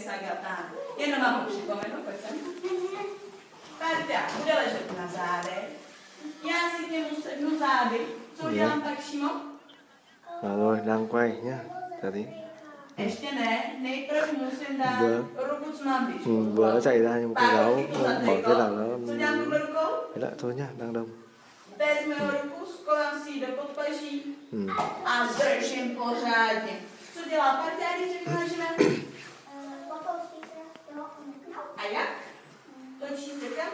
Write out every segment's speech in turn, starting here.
Sagatán. Jenom vám ho připomenu, pojď sem. Parťák bude ležet na zádech. Já si k němu sednu zády. Co udělám pak, Šimo? Rồi, đang quay nhá. Chờ tí. Ještě ne, nejprve musím dát ruku co mám blíž. Vừa nó chạy ra nhưng cô giáo bỏ cái nào nó Co dělám tuhle rukou? thế lại thôi nhá, đang đông. Vezmu jeho ruku, skolám si ji do podpaží a držím pořádně. Co dělá parťák, když vyvážíme? A jak? Točí se kam?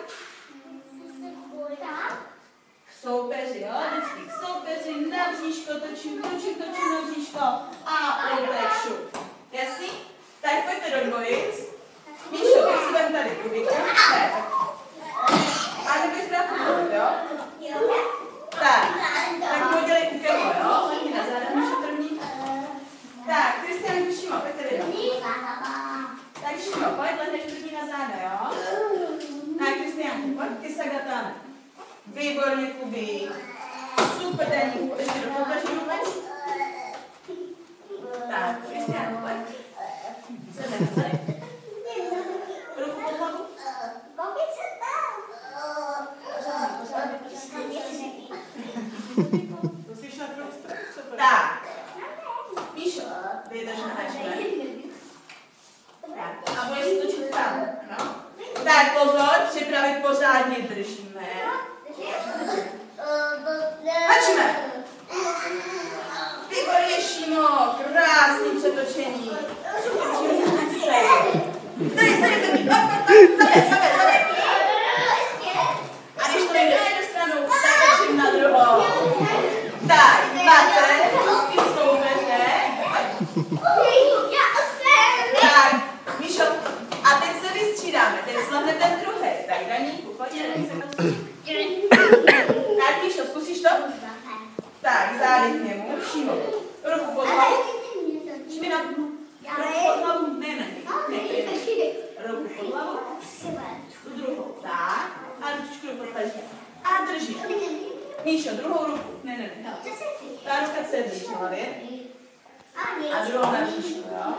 K soupeři, jo? Vždycky k soupeři, na bříško, točím na bříško a uteču. Jasný? Tak pojďte do dvojic. Míšo, tak si vem tady kubíku. A nebudeš brát kubíku, jo? Tak to udělej u keho, jo? Pojďme na záda, Míšo první. Tak, Kristián, Šimo, pojďte vy. Tak Šimo, pojď, lehneš první na záda, jo? Tak, Kristián, pojď, ty Sagatáne. Výborně, Kubík. Super, Daníku. Ještě do podpaží vůbec. Tak, Kristián, pojď. Sedne na zadek. Ruku pod hlavu. Tak. Míšo, vydrž na hačle. Tak, a budeš si točit tam, no? Tak pozor, připravit pořádně držíme. Hačme! Výborně, Šimo, krásný přetočení. Stej, zabej. A když to nejde na jednu stranu, tak točím na druhou. Tak, máte, ruský soupeře. Tak, Míšo, a teď se vystřídáme, teď slavne ten druhý. Tak, Daníku, pojď, tak, Míšo, zkusíš to? Tak, zády k němu, Šimo, ruku pod hlavu. Šmino, ruku pod hlavu, ne, ruku pod hlavu, tu druhou, tak, a ručičku do podpaží. A drží. Míšo, druhou ruku, ne, hele. Ta ruka se drží v hlavě. A druhou na bříšku, jo?